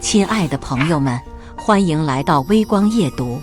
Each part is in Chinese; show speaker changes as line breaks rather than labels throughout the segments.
亲爱的朋友们，欢迎来到微光夜读。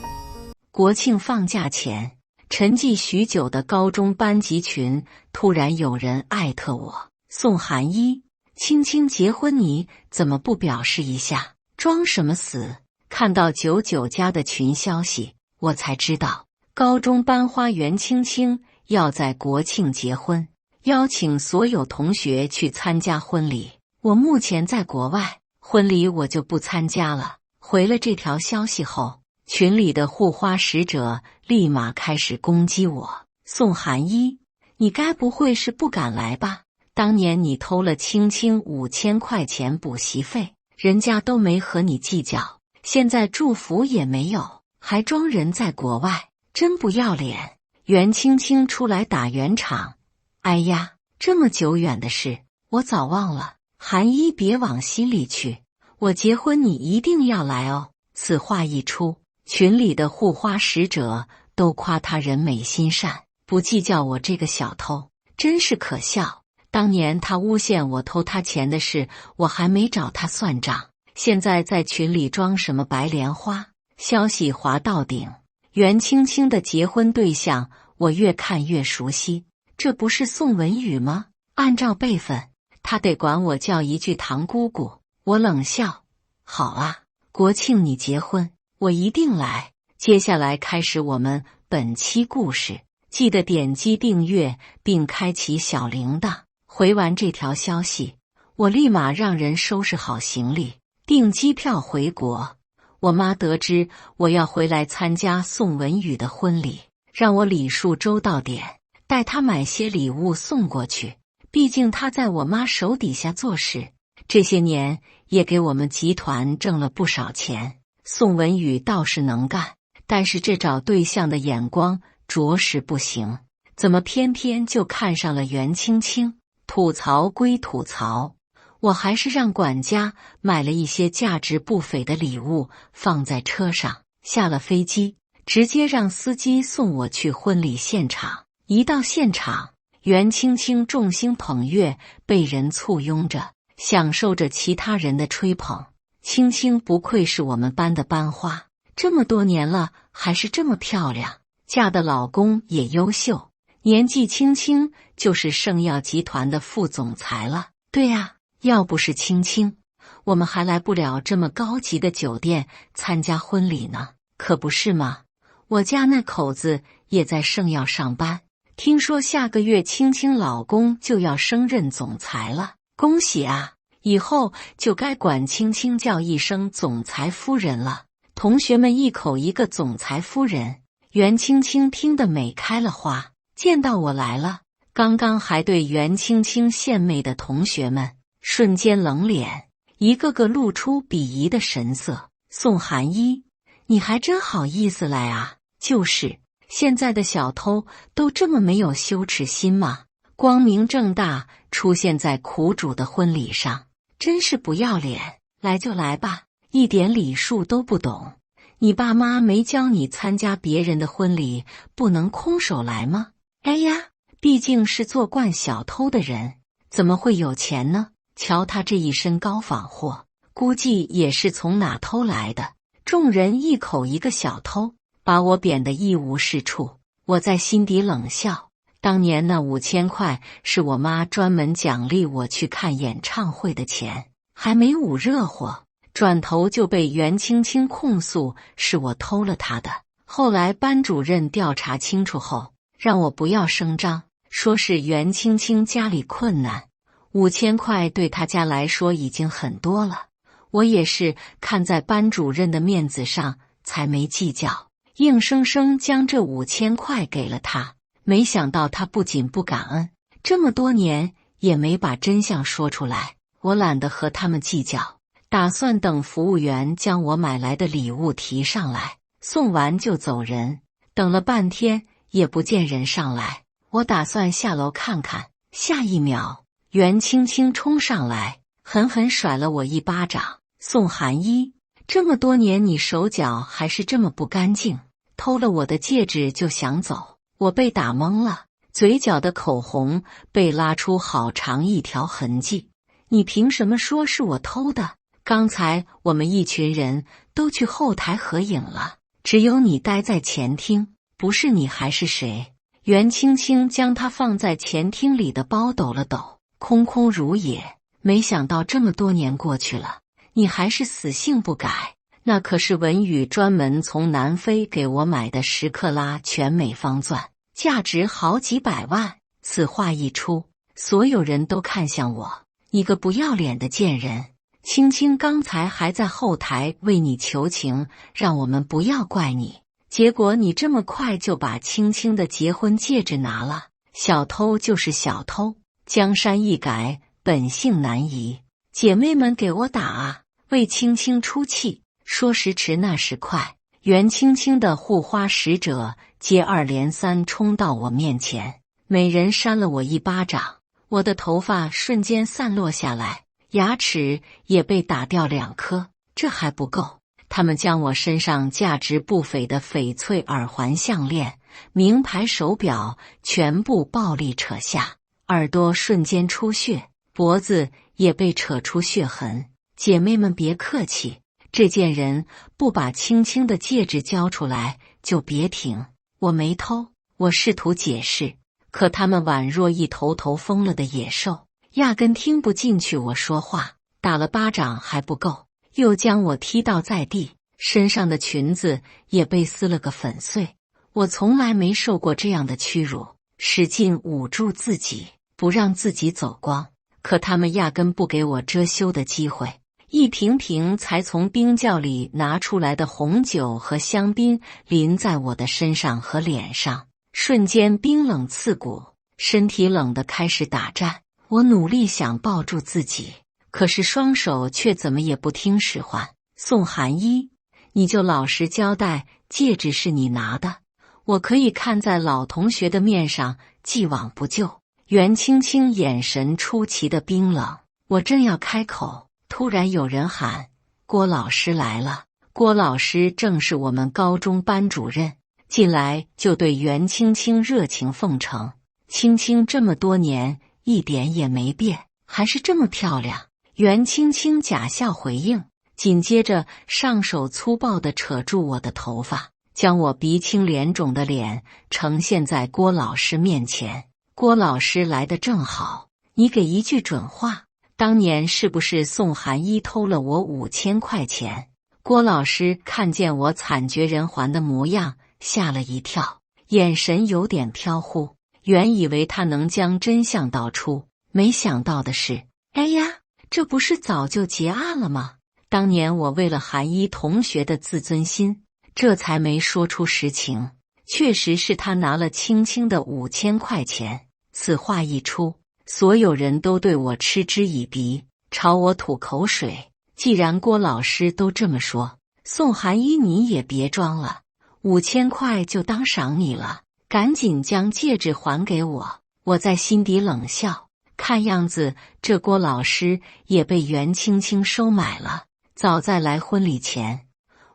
国庆放假前，沉寂许久的高中班级群突然有人艾特我：宋寒一，青青结婚，你怎么不表示一下？装什么死？看到99家的群消息，我才知道高中班花袁青青要在国庆结婚，邀请所有同学去参加婚礼。我目前在国外，婚礼我就不参加了。回了这条消息后，群里的护花使者立马开始攻击我。宋寒一，你该不会是不敢来吧？当年你偷了青青5000块钱补习费，人家都没和你计较，现在祝福也没有，还装人在国外，真不要脸。袁青青出来打圆场。哎呀，这么久远的事，我早忘了。寒一别往心里去，我结婚你一定要来哦。此话一出，群里的护花使者都夸他人美心善，不计较我这个小偷，真是可笑。当年他诬陷我偷他钱的事，我还没找他算账，现在在群里装什么白莲花？消息滑到顶，袁青青的结婚对象我越看越熟悉，这不是宋文宇吗？按照辈分，他得管我叫一句堂姑姑。我冷笑，好啊，国庆你结婚，我一定来。接下来开始我们本期故事，记得点击订阅并开启小铃铛。回完这条消息，我立马让人收拾好行李，订机票回国。我妈得知我要回来参加宋文宇的婚礼，让我礼数周到点，带他买些礼物送过去。毕竟他在我妈手底下做事，这些年也给我们集团挣了不少钱。宋文宇倒是能干，但是这找对象的眼光着实不行，怎么偏偏就看上了袁青青？吐槽归吐槽，我还是让管家买了一些价值不菲的礼物放在车上，下了飞机直接让司机送我去婚礼现场。一到现场，袁青青众星捧月，被人簇拥着，享受着其他人的吹捧。青青不愧是我们班的班花，这么多年了还是这么漂亮，嫁的老公也优秀，年纪轻轻就是圣耀集团的副总裁了。对啊，要不是青青，我们还来不了这么高级的酒店参加婚礼呢，可不是吗？我家那口子也在圣耀上班，听说下个月青青老公就要升任总裁了，恭喜啊！以后就该管青青叫一声总裁夫人了。同学们一口一个总裁夫人，袁青青听得美开了花。见到我来了，刚刚还对袁青青献媚的同学们瞬间冷脸，一个个露出鄙夷的神色。宋寒一，你还真好意思来啊？就是，现在的小偷都这么没有羞耻心吗？光明正大出现在苦主的婚礼上，真是不要脸。来就来吧，一点礼数都不懂。你爸妈没教你参加别人的婚礼不能空手来吗？哎呀，毕竟是做惯小偷的人，怎么会有钱呢？瞧他这一身高仿货，估计也是从哪偷来的。众人一口一个小偷，把我贬得一无是处。我在心底冷笑，当年那5000块是我妈专门奖励我去看演唱会的钱，还没捂热火，转头就被袁青青控诉是我偷了她的。后来班主任调查清楚后，让我不要声张，说是袁青青家里困难，5000块对她家来说已经很多了。我也是看在班主任的面子上才没计较，硬生生将这5000块给了他。没想到他不仅不感恩，这么多年也没把真相说出来。我懒得和他们计较，打算等服务员将我买来的礼物提上来，送完就走人。等了半天也不见人上来，我打算下楼看看。下一秒，袁青青冲上来，狠狠甩了我一巴掌。宋寒一，这么多年你手脚还是这么不干净，偷了我的戒指就想走。我被打懵了，嘴角的口红被拉出好长一条痕迹。你凭什么说是我偷的？刚才我们一群人都去后台合影了，只有你待在前厅，不是你还是谁？”袁青青将她放在前厅里的包抖了抖，空空如也。没想到这么多年过去了，你还是死性不改。那可是文宇专门从南非给我买的10克拉全美方钻，价值好几百万。此话一出，所有人都看向我，你个不要脸的贱人！青青刚才还在后台为你求情，让我们不要怪你，结果你这么快就把青青的结婚戒指拿了。小偷就是小偷，江山易改，本性难移。姐妹们给我打啊，为青青出气。说时迟那时快，袁青青的护花使者接二连三冲到我面前，每人扇了我一巴掌，我的头发瞬间散落下来，牙齿也被打掉2颗。这还不够，他们将我身上价值不菲的翡翠耳环、项链、名牌手表全部暴力扯下，耳朵瞬间出血，脖子也被扯出血痕。姐妹们别客气，这件人不把青青的戒指交出来就别停。我没偷，我试图解释，可他们宛若一头头疯了的野兽，压根听不进去我说话。打了巴掌还不够，又将我踢倒在地，身上的裙子也被撕了个粉碎。我从来没受过这样的屈辱，使劲捂住自己，不让自己走光。可他们压根不给我遮羞的机会，一瓶瓶才从冰窖里拿出来的红酒和香槟淋在我的身上和脸上，瞬间冰冷刺骨，身体冷得开始打颤。我努力想抱住自己，可是双手却怎么也不听使唤。宋寒一，你就老实交代，戒指是你拿的，我可以看在老同学的面上，既往不咎。袁青青眼神出奇的冰冷，我正要开口，突然有人喊：“郭老师来了！”郭老师正是我们高中班主任，进来就对袁青青热情奉承。青青这么多年一点也没变，还是这么漂亮。袁青青假笑回应，紧接着上手粗暴地扯住我的头发，将我鼻青脸肿的脸呈现在郭老师面前。郭老师来得正好，你给一句准话，当年是不是宋寒一偷了我5000块钱？郭老师看见我惨绝人寰的模样，吓了一跳，眼神有点飘忽。原以为他能将真相道出，没想到的是，哎呀，这不是早就结案了吗？当年我为了寒一同学的自尊心，这才没说出实情。确实是他拿了青青的5000块钱。此话一出，所有人都对我嗤之以鼻，朝我吐口水。既然郭老师都这么说，宋寒一你也别装了，5000块就当赏你了，赶紧将戒指还给我。我在心底冷笑，看样子这郭老师也被袁青青收买了。早在来婚礼前，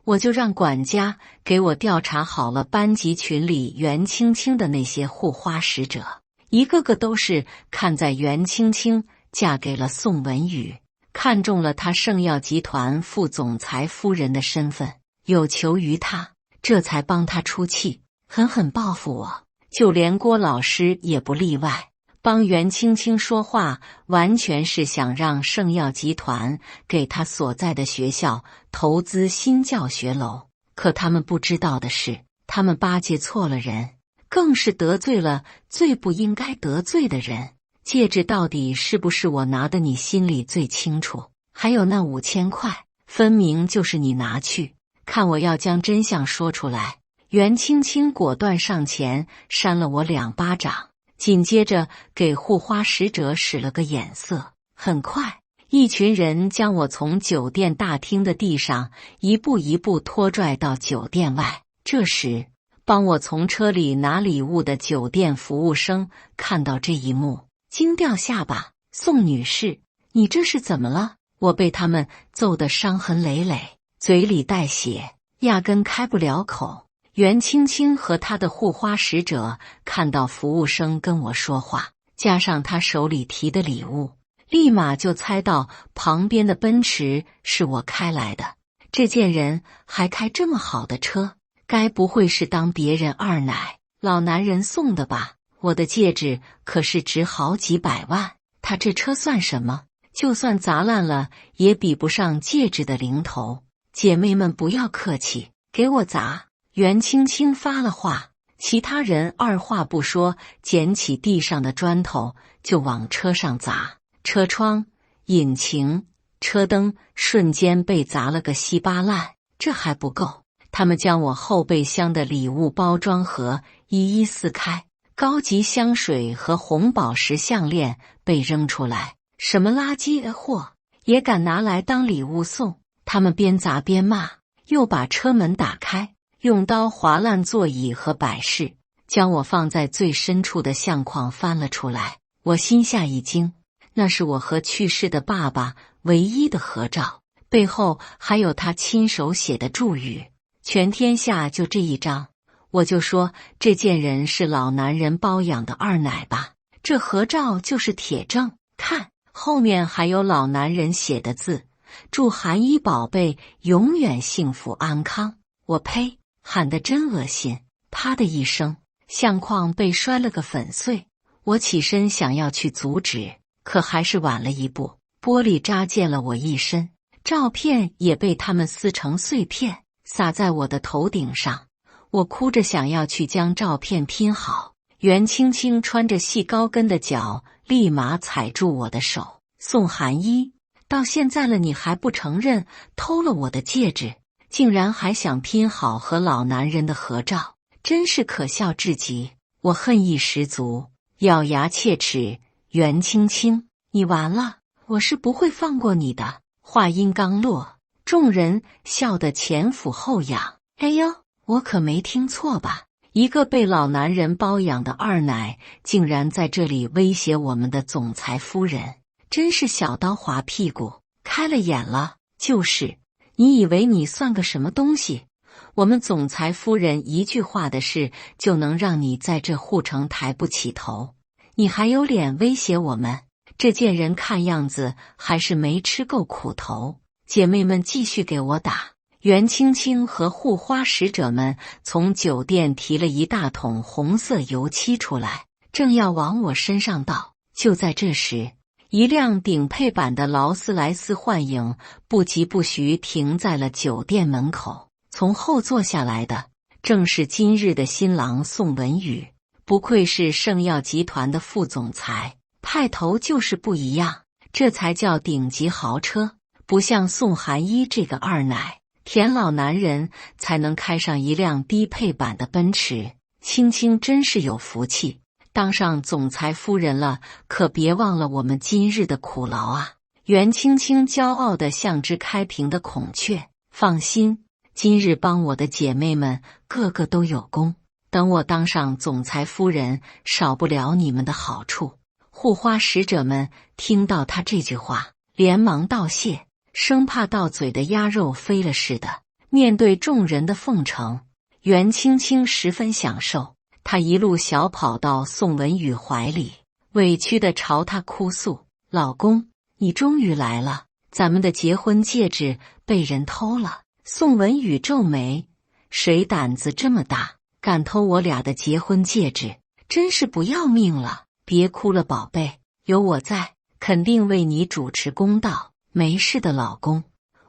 我就让管家给我调查好了班级群里袁青青的那些护花使者，一个个都是看在袁青青嫁给了宋文宇，看中了他圣耀集团副总裁夫人的身份，有求于他，这才帮他出气，狠狠报复我。就连郭老师也不例外，帮袁青青说话，完全是想让圣耀集团给他所在的学校投资新教学楼。可他们不知道的是，他们巴结错了人，更是得罪了最不应该得罪的人。戒指到底是不是我拿的，你心里最清楚。还有那5000块，分明就是你拿去。看我要将真相说出来。袁青青果断上前扇了我2巴掌，紧接着给护花使者使了个眼色。很快，一群人将我从酒店大厅的地上一步一步拖拽到酒店外。这时，帮我从车里拿礼物的酒店服务生看到这一幕，惊掉下巴。宋女士，你这是怎么了？我被他们揍得伤痕累累，嘴里带血，压根开不了口。袁青青和他的护花使者看到服务生跟我说话，加上他手里提的礼物，立马就猜到旁边的奔驰是我开来的。这贱人还开这么好的车，该不会是当别人二奶老男人送的吧？我的戒指可是值好几百万，他这车算什么？就算砸烂了，也比不上戒指的零头。姐妹们不要客气，给我砸！袁青青发了话，其他人二话不说，捡起地上的砖头就往车上砸。车窗、引擎、车灯瞬间被砸了个稀巴烂。这还不够，他们将我后备箱的礼物包装盒一一撕开，高级香水和红宝石项链被扔出来。什么垃圾货也敢拿来当礼物送！他们边砸边骂，又把车门打开，用刀划烂座椅和摆饰，将我放在最深处的相框翻了出来。我心下一惊，那是我和去世的爸爸唯一的合照，背后还有他亲手写的祝语，全天下就这一张。我就说这贱人是老男人包养的二奶吧，这合照就是铁证。看，后面还有老男人写的字，祝韩一宝贝永远幸福安康。我呸，喊得真恶心！啪的一声，相框被摔了个粉碎。我起身想要去阻止，可还是晚了一步，玻璃扎溅了我一身，照片也被他们撕成碎片，洒在我的头顶上。我哭着想要去将照片拼好，袁青青穿着细高跟的脚立马踩住我的手。宋寒一，到现在了你还不承认偷了我的戒指，竟然还想拼好和老男人的合照，真是可笑至极！我恨意十足，咬牙切齿，袁青青，你完了，我是不会放过你的。话音刚落，众人笑得前俯后仰。哎呦，我可没听错吧？一个被老男人包养的二奶，竟然在这里威胁我们的总裁夫人，真是小刀划屁股，开了眼了。就是，你以为你算个什么东西？我们总裁夫人一句话的事，就能让你在这护城抬不起头？你还有脸威胁我们？这贱人看样子还是没吃够苦头。姐妹们继续给我打。袁青青和护花使者们从酒店提了一大桶红色油漆出来，正要往我身上倒。就在这时，一辆顶配版的劳斯莱斯幻影不疾不徐停在了酒店门口。从后座下来的正是今日的新郎宋文宇。不愧是圣耀集团的副总裁，派头就是不一样，这才叫顶级豪车。不像宋寒一这个二奶，田老男人才能开上一辆低配版的奔驰。青青真是有福气，当上总裁夫人了，可别忘了我们今日的苦劳啊！袁青青骄傲地像只开屏的孔雀。放心，今日帮我的姐妹们个个都有功，等我当上总裁夫人，少不了你们的好处。护花使者们听到他这句话，连忙道谢，生怕到嘴的鸭肉飞了似的。面对众人的奉承，袁青青十分享受。她一路小跑到宋文宇怀里，委屈地朝他哭诉：“老公，你终于来了，咱们的结婚戒指被人偷了。”宋文宇皱眉：“谁胆子这么大，敢偷我俩的结婚戒指？真是不要命了！别哭了，宝贝，有我在，肯定为你主持公道。没事的，老公，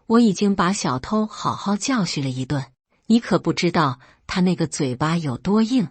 我已经把小偷好好教训了一顿，你可不知道他那个嘴巴有多硬，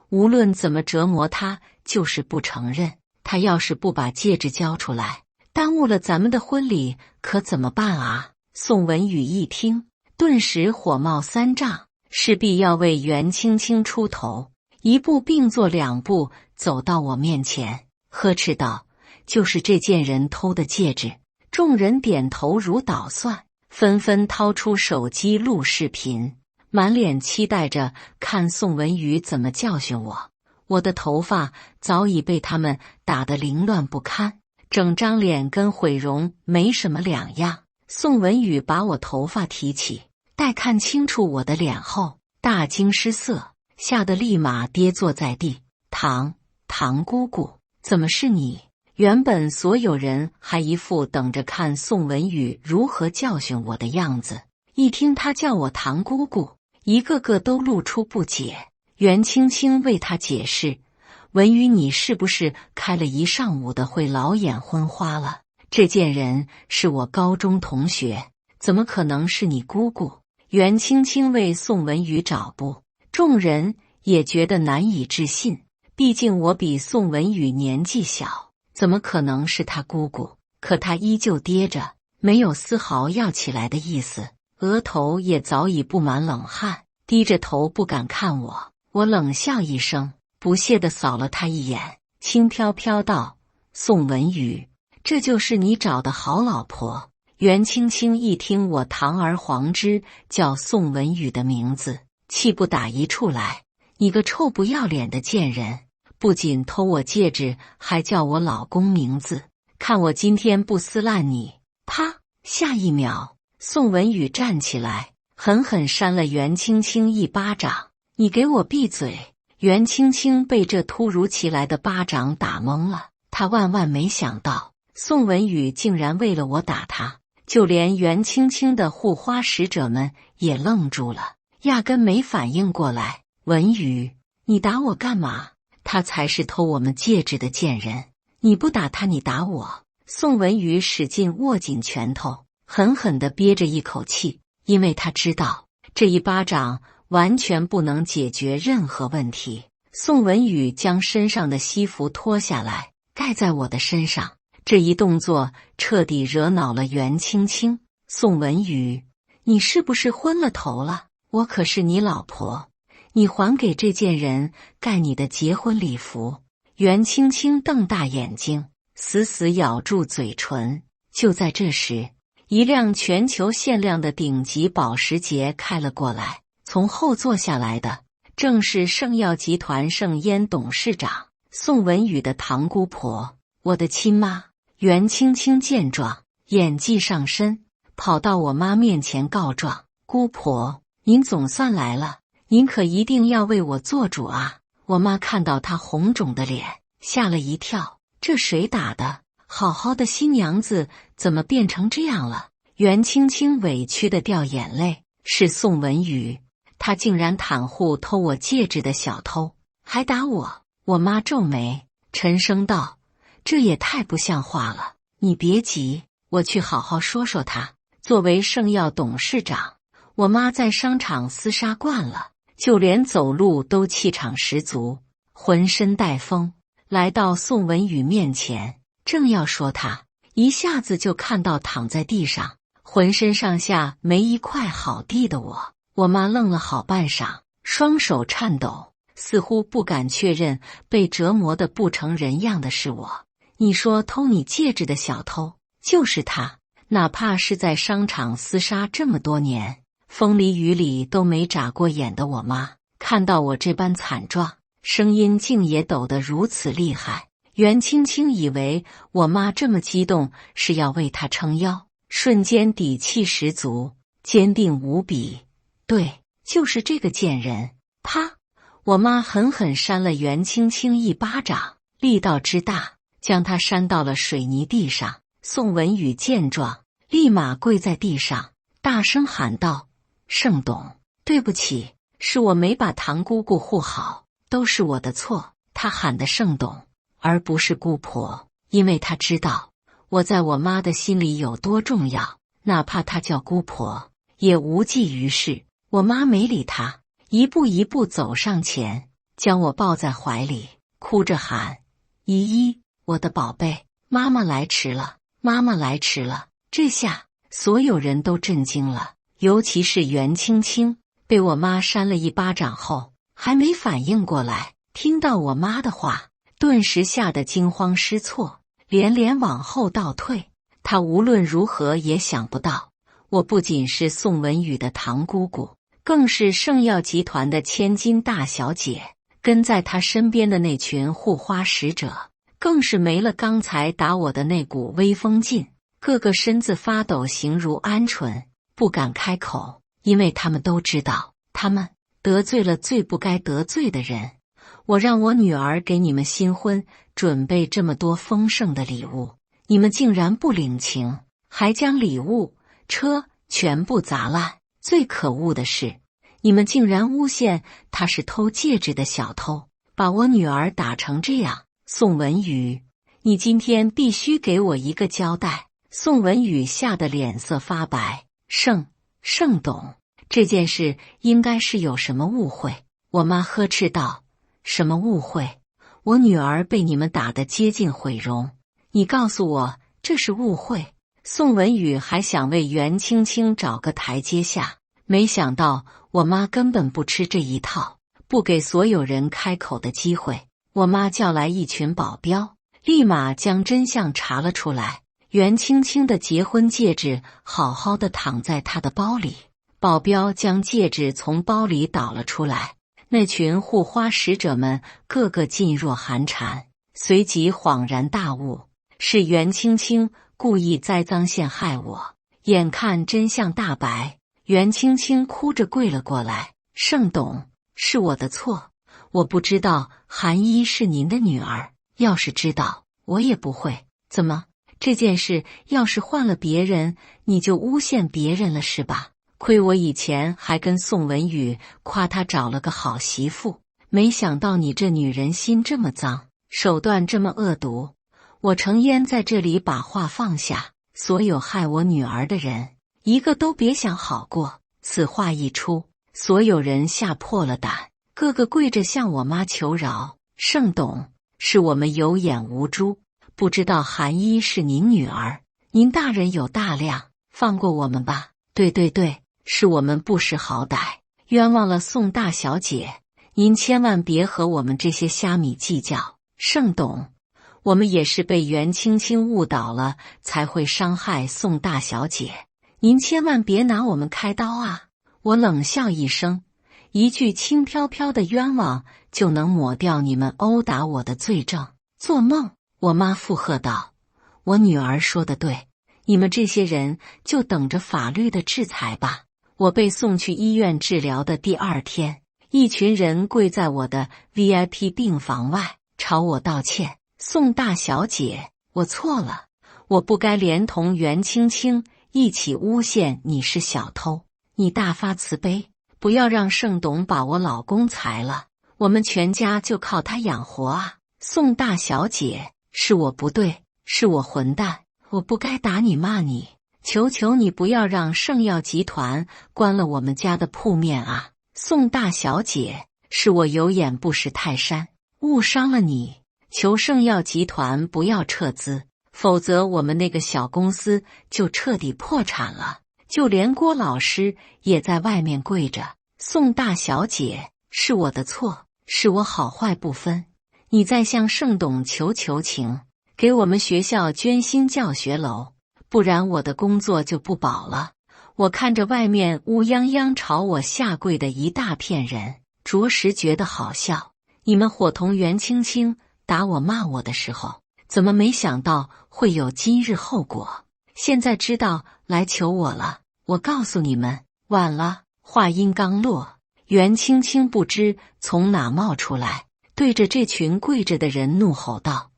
无论怎么折磨他，就是不承认。他要是不把戒指交出来，耽误了咱们的婚礼，可怎么办啊？”宋文宇一听，顿时火冒三丈，势必要为袁青青出头，一步并作两步走到我面前，呵斥道：“就是这贱人偷的戒指。”众人点头如捣蒜，纷纷掏出手机录视频，满脸期待着看宋文宇怎么教训我。我的头发早已被他们打得凌乱不堪，整张脸跟毁容没什么两样。宋文宇把我头发提起，待看清楚我的脸后，大惊失色，吓得立马跌坐在地。唐姑姑，怎么是你？原本所有人还一副等着看宋文宇如何教训我的样子，一听他叫我唐姑姑，一个个都露出不解。袁青青为他解释：“文宇，你是不是开了一上午的会，老眼昏花了？这件人是我高中同学，怎么可能是你姑姑？”袁青青为宋文宇找补，众人也觉得难以置信。毕竟我比宋文宇年纪小，怎么可能是他姑姑？可他依旧跌着，没有丝毫要起来的意思，额头也早已布满冷汗，低着头不敢看我。我冷笑一声，不屑地扫了他一眼，轻飘飘道：“宋文宇，这就是你找的好老婆。”袁青青一听我堂而皇之叫宋文宇的名字，气不打一处来：“你个臭不要脸的贱人！不仅偷我戒指，还叫我老公名字，看我今天不撕烂你！”啪！下一秒，宋文宇站起来，狠狠扇了袁青青一巴掌。“你给我闭嘴！”袁青青被这突如其来的巴掌打懵了，她万万没想到宋文宇竟然为了我打他。就连袁青青的护花使者们也愣住了，压根没反应过来。“文宇，你打我干嘛？他才是偷我们戒指的贱人！你不打他，你打我！”宋文宇使劲握紧拳头，狠狠地憋着一口气，因为他知道这一巴掌完全不能解决任何问题。宋文宇将身上的西服脱下来，盖在我的身上。这一动作彻底惹恼了袁青青。“宋文宇，你是不是昏了头了？我可是你老婆，你还给这件人盖你的结婚礼服！”袁青青瞪大眼睛，死死咬住嘴唇。就在这时，一辆全球限量的顶级保时捷开了过来，从后坐下来的正是圣耀集团盛烟董事长宋文宇的堂姑婆，我的亲妈。袁青青见状，演技上身，跑到我妈面前告状：“姑婆，您总算来了，您可一定要为我做主啊！”我妈看到她红肿的脸，吓了一跳：“这谁打的？好好的新娘子怎么变成这样了？”袁青青委屈的掉眼泪：“是宋文宇，他竟然袒护偷我戒指的小偷，还打我！”我妈皱眉，沉声道：“这也太不像话了，你别急，我去好好说说他。”作为圣耀董事长，我妈在商场厮杀惯了，就连走路都气场十足，浑身带风，来到宋文宇面前，正要说他，一下子就看到躺在地上，浑身上下没一块好地的我。我妈愣了好半晌，双手颤抖，似乎不敢确认被折磨得不成人样的是我。你说偷你戒指的小偷就是他，哪怕是在商场厮杀这么多年，风里雨里都没眨过眼的我妈，看到我这般惨状，声音竟也抖得如此厉害。袁青青以为我妈这么激动是要为她撑腰，瞬间底气十足，坚定无比。对，就是这个贱人！啪！我妈狠狠扇了袁青青一巴掌，力道之大，将她扇到了水泥地上。宋文宇见状，立马跪在地上，大声喊道：“盛董，对不起，是我没把唐姑姑护好，都是我的错。”他喊的盛董，而不是姑婆，因为他知道我在我妈的心里有多重要，哪怕他叫姑婆，也无济于事。我妈没理他，一步一步走上前，将我抱在怀里，哭着喊：“依依，我的宝贝，妈妈来迟了，妈妈来迟了。”这下所有人都震惊了，尤其是袁青青，被我妈扇了一巴掌后，还没反应过来，听到我妈的话，顿时吓得惊慌失措，连连往后倒退。她无论如何也想不到，我不仅是宋文宇的堂姑姑，更是圣耀集团的千金大小姐，跟在她身边的那群护花使者，更是没了刚才打我的那股威风劲，个个身子发抖，形如鹌鹑，不敢开口，因为他们都知道，他们得罪了最不该得罪的人。我让我女儿给你们新婚准备这么多丰盛的礼物，你们竟然不领情，还将礼物、车全部砸烂。最可恶的是，你们竟然诬陷他是偷戒指的小偷，把我女儿打成这样。宋文宇，你今天必须给我一个交代。宋文宇吓得脸色发白。盛董，这件事应该是有什么误会。我妈呵斥道。什么误会？我女儿被你们打得接近毁容，你告诉我这是误会？宋文宇还想为袁青青找个台阶下，没想到我妈根本不吃这一套，不给所有人开口的机会。我妈叫来一群保镖，立马将真相查了出来。袁青青的结婚戒指好好的躺在她的包里，保镖将戒指从包里倒了出来。那群护花使者们个个噤若寒蝉，随即恍然大悟，是袁青青故意栽赃陷害我。眼看真相大白，袁青青哭着跪了过来。盛董，是我的错，我不知道韩一是您的女儿，要是知道我也不会。怎么，这件事要是换了别人，你就诬陷别人了是吧？亏我以前还跟宋文宇夸他找了个好媳妇，没想到你这女人心这么脏，手段这么恶毒。我程烟在这里把话放下，所有害我女儿的人，一个都别想好过。此话一出，所有人吓破了胆，个个跪着向我妈求饶。盛董，是我们有眼无珠，不知道韩一是您女儿，您大人有大量，放过我们吧。对，是我们不识好歹，冤枉了宋大小姐，您千万别和我们这些虾米计较。盛董，我们也是被袁青青误导了，才会伤害宋大小姐，您千万别拿我们开刀啊！我冷笑一声，一句轻飘飘的冤枉就能抹掉你们殴打我的罪证？做梦！我妈附和道。我女儿说的对，你们这些人就等着法律的制裁吧。我被送去医院治疗的第二天，一群人跪在我的 VIP 病房外，朝我道歉。宋大小姐，我错了，我不该连同袁青青一起诬陷你是小偷。你大发慈悲，不要让盛董把我老公裁了，我们全家就靠他养活啊。宋大小姐，是我不对，是我混蛋，我不该打你骂你。求求你不要让盛耀集团关了我们家的铺面啊！宋大小姐，是我有眼不识泰山，误伤了你。求盛耀集团不要撤资，否则我们那个小公司就彻底破产了。就连郭老师也在外面跪着。宋大小姐，是我的错，是我好坏不分。你再向盛董求情，给我们学校捐新教学楼。不然我的工作就不保了。我看着外面乌泱泱朝我下跪的一大片人，着实觉得好笑。你们伙同袁青青打我骂我的时候，怎么没想到会有今日后果？现在知道来求我了，我告诉你们，晚了。话音刚落，袁青青不知从哪冒出来，对着这群跪着的人怒吼道：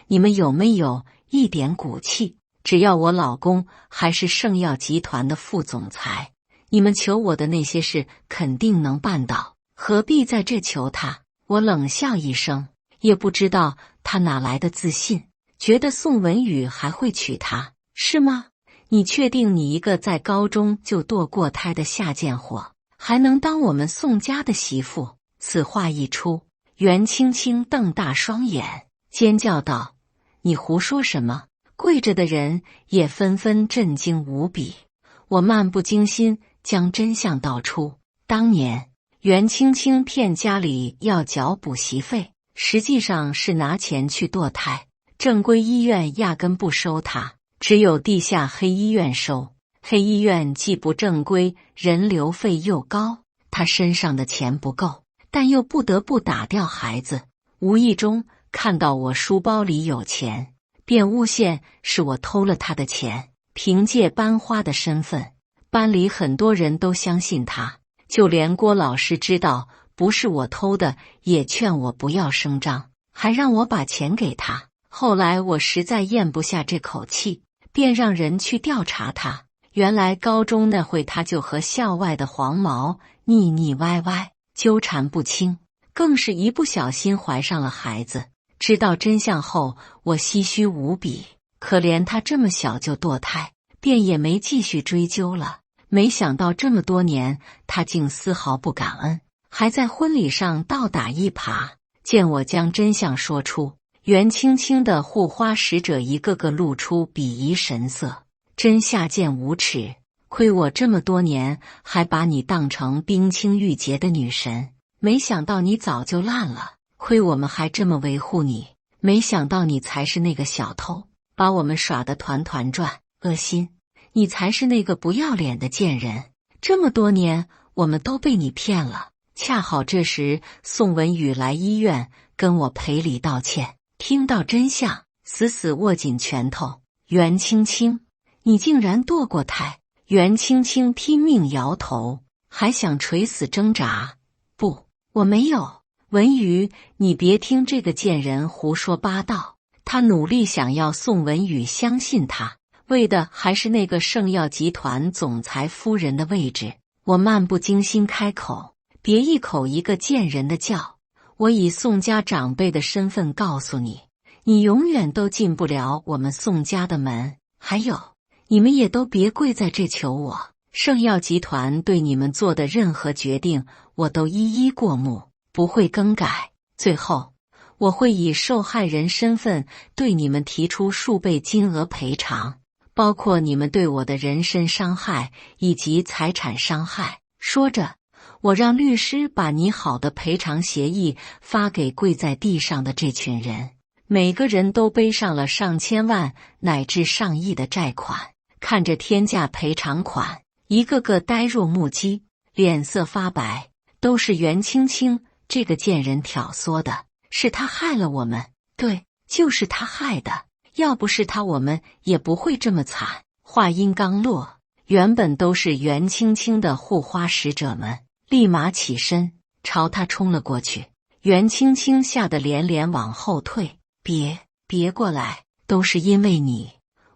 你们有没有一点骨气？只要我老公还是盛耀集团的副总裁，你们求我的那些事肯定能办到，何必在这求他？我冷笑一声，也不知道他哪来的自信，觉得宋文宇还会娶她，是吗？你确定你一个在高中就堕过胎的下贱货，还能当我们宋家的媳妇？此话一出，袁青青瞪大双眼，尖叫道：你胡说什么？跪着的人也纷纷震惊无比。我漫不经心将真相道出。当年袁青青骗家里要缴补习费，实际上是拿钱去堕胎，正规医院压根不收她，只有地下黑医院收。黑医院既不正规，人流费又高，她身上的钱不够，但又不得不打掉孩子。无意中看到我书包里有钱，便诬陷是我偷了他的钱。凭借班花的身份，班里很多人都相信他，就连郭老师知道不是我偷的，也劝我不要声张。还让我把钱给他。后来我实在咽不下这口气，便让人去调查他。原来高中那会他就和校外的黄毛腻腻歪歪，纠缠不清，更是一不小心怀上了孩子。知道真相后，我唏嘘无比，可怜他这么小就堕胎，便也没继续追究了。没想到这么多年，他竟丝毫不感恩，还在婚礼上倒打一耙。见我将真相说出，袁青青的护花使者一个个露出鄙夷神色，真下贱无耻！亏我这么多年还把你当成冰清玉洁的女神，没想到你早就烂了。亏我们还这么维护你，没想到你才是那个小偷，把我们耍得团团转，恶心！你才是那个不要脸的贱人！这么多年我们都被你骗了。恰好这时宋文宇来医院跟我赔礼道歉，听到真相，死死握紧拳头。袁青青，你竟然堕过胎！袁青青拼命摇头，还想垂死挣扎。不，我没有。文宇，你别听这个贱人胡说八道。他努力想要宋文宇相信他，为的还是那个圣药集团总裁夫人的位置。我漫不经心开口，别一口一个贱人的叫。我以宋家长辈的身份告诉你，你永远都进不了我们宋家的门。还有，你们也都别跪在这求我。圣药集团对你们做的任何决定，我都一一过目，不会更改。最后，我会以受害人身份对你们提出数倍金额赔偿，包括你们对我的人身伤害以及财产伤害。说着，我让律师把拟好的赔偿协议发给跪在地上的这群人，每个人都背上了上千万乃至上亿的债款。看着天价赔偿款，一个个呆若木鸡，脸色发白。都是袁青青这个贱人挑唆的，是他害了我们。对，就是他害的，要不是他，我们也不会这么惨。话音刚落，原本都是袁青青的护花使者们立马起身朝他冲了过去。袁青青吓得连连往后退，别过来，都是因为你，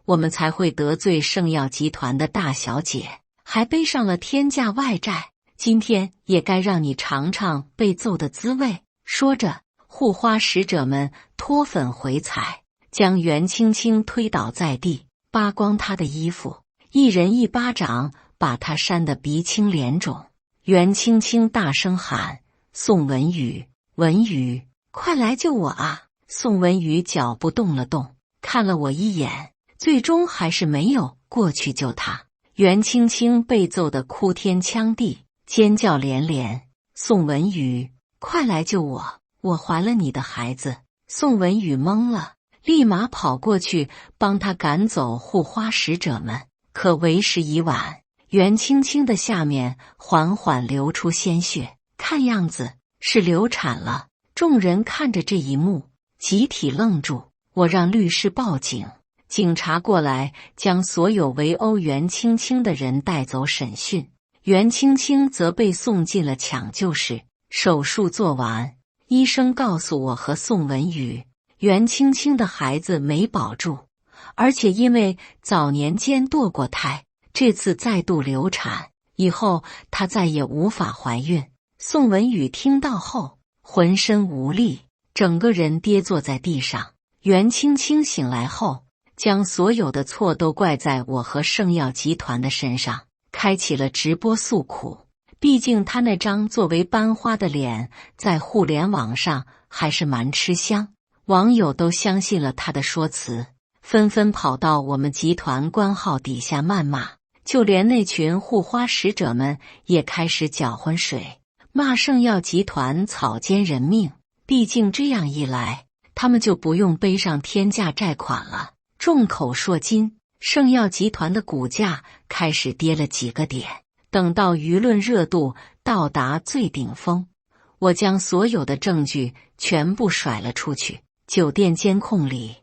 我们才会得罪圣药集团的大小姐，还背上了天价外债。今天也该让你尝尝被揍的滋味。说着，护花使者们脱粉回踩，将袁青青推倒在地，扒光她的衣服，一人一巴掌把她扇得鼻青脸肿。袁青青大声喊：宋文宇，文宇，快来救我啊！宋文宇脚步动了动，看了我一眼，最终还是没有过去救她。袁青青被揍得哭天抢地，尖叫连连。宋文宇，快来救我！我怀了你的孩子！宋文宇懵了，立马跑过去帮他赶走护花使者们。可为时已晚，袁青青的下面缓缓流出鲜血，看样子是流产了。众人看着这一幕，集体愣住。我让律师报警，警察过来将所有围殴袁青青的人带走审讯。袁青青则被送进了抢救室，手术做完，医生告诉我和宋文宇，袁青青的孩子没保住，而且因为早年间堕过胎，这次再度流产，以后她再也无法怀孕。宋文宇听到后浑身无力，整个人跌坐在地上。袁青青醒来后，将所有的错都怪在我和圣药集团的身上，开启了直播诉苦。毕竟他那张作为班花的脸在互联网上还是蛮吃香，网友都相信了他的说辞，纷纷跑到我们集团官号底下谩骂，就连那群护花使者们也开始搅浑水，骂圣药集团草菅人命。毕竟这样一来，他们就不用背上天价债款了。众口铄金，圣药集团的股价开始跌了几个点。等到舆论热度到达最顶峰，我将所有的证据全部甩了出去。酒店监控里，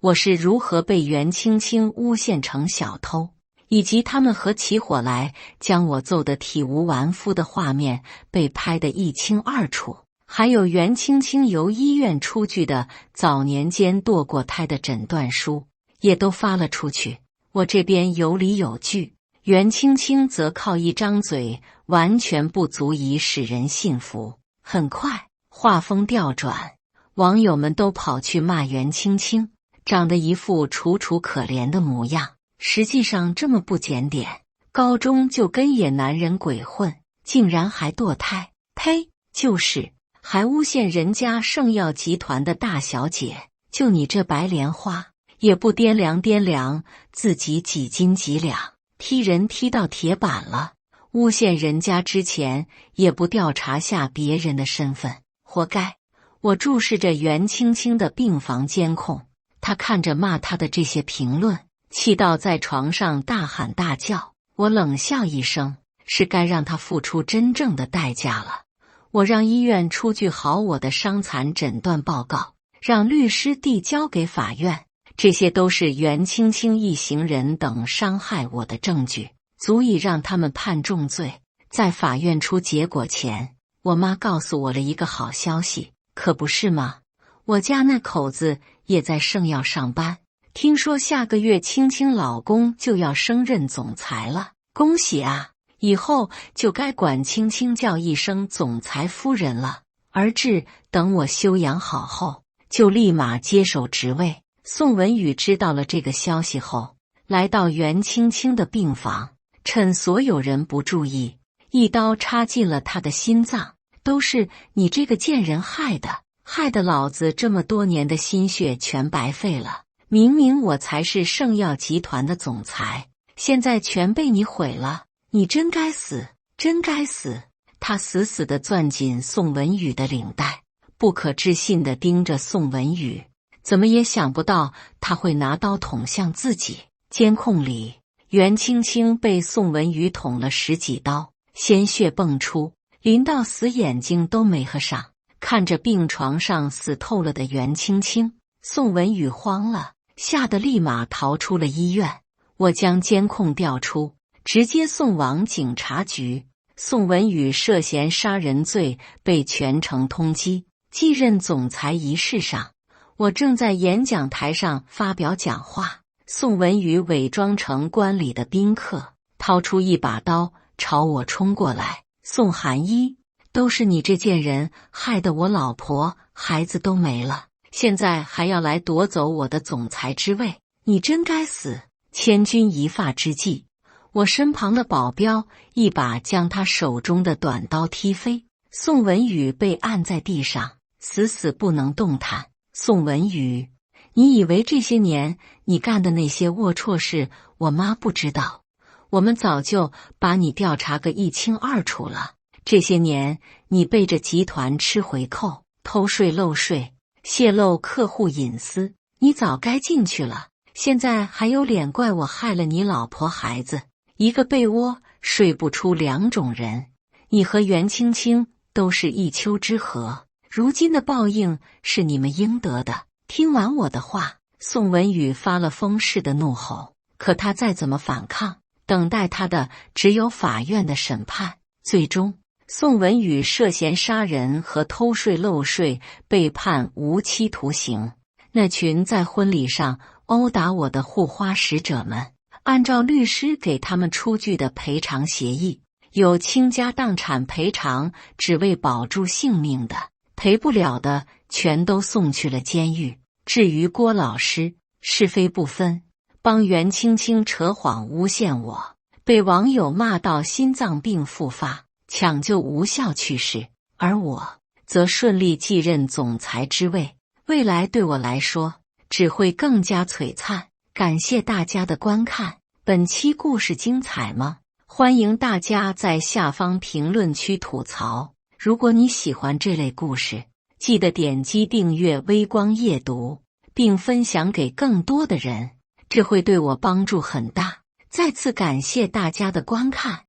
我是如何被袁青青诬陷成小偷，以及他们合起伙来将我揍得体无完肤的画面被拍得一清二楚。还有袁青青由医院出具的早年间堕过胎的诊断书也都发了出去。我这边有理有据，袁青青则靠一张嘴完全不足以使人信服。很快话锋调转，网友们都跑去骂袁青青长得一副楚楚可怜的模样，实际上这么不检点，高中就跟野男人鬼混，竟然还堕胎，呸！就是还诬陷人家圣药集团的大小姐，就你这白莲花也不掂量掂量自己几斤几两，踢人踢到铁板了，诬陷人家之前也不调查下别人的身份，活该！我注视着袁青青的病房监控，她看着骂她的这些评论，气到在床上大喊大叫。我冷笑一声，是该让她付出真正的代价了。我让医院出具好我的伤残诊断报告，让律师递交给法院，这些都是袁青青一行人等伤害我的证据，足以让他们判重罪。在法院出结果前，我妈告诉我了一个好消息，可不是吗？我家那口子也在圣药上班，听说下个月青青老公就要升任总裁了，恭喜啊！以后就该管青青叫一声总裁夫人了。而至等我休养好后，就立马接手职位。宋文宇知道了这个消息后，来到袁青青的病房，趁所有人不注意，一刀插进了她的心脏。都是你这个贱人害的，害得老子这么多年的心血全白费了。明明我才是圣药集团的总裁，现在全被你毁了。你真该死，真该死！他死死地攥紧宋文宇的领带，不可置信地盯着宋文宇，怎么也想不到他会拿刀捅向自己。监控里，袁青青被宋文宇捅了10几刀，鲜血迸出，淋到死眼睛都没合上。看着病床上死透了的袁青青，宋文宇慌了，吓得立马逃出了医院。我将监控调出，直接送往警察局。宋文宇涉嫌杀人罪被全城通缉。继任总裁仪式上，我正在演讲台上发表讲话，宋文宇伪装成观礼的宾客，掏出一把刀朝我冲过来。宋寒一，都是你这贱人害得我老婆孩子都没了，现在还要来夺走我的总裁之位，你真该死！千钧一发之际，我身旁的保镖一把将他手中的短刀踢飞，宋文宇被按在地上，死死不能动弹。宋文宇，你以为这些年你干的那些龌龊事我妈不知道？我们早就把你调查个一清二楚了。这些年你背着集团吃回扣，偷税漏税，泄露客户隐私，你早该进去了，现在还有脸怪我害了你老婆孩子？一个被窝睡不出2种人，你和袁青青都是一丘之貉，如今的报应是你们应得的。听完我的话，宋文宇发了疯似的怒吼，可他再怎么反抗，等待他的只有法院的审判。最终，宋文宇涉嫌杀人和偷税漏税，被判无期徒刑。那群在婚礼上殴打我的护花使者们，按照律师给他们出具的赔偿协议，有倾家荡产赔偿，只为保住性命的，赔不了的全都送去了监狱。至于郭老师，是非不分，帮袁青青扯谎诬陷我，被网友骂到心脏病复发，抢救无效去世，而我则顺利继任总裁之位。未来对我来说只会更加璀璨。感谢大家的观看，本期故事精彩吗？欢迎大家在下方评论区吐槽。如果你喜欢这类故事，记得点击订阅微光夜读，并分享给更多的人，这会对我帮助很大。再次感谢大家的观看。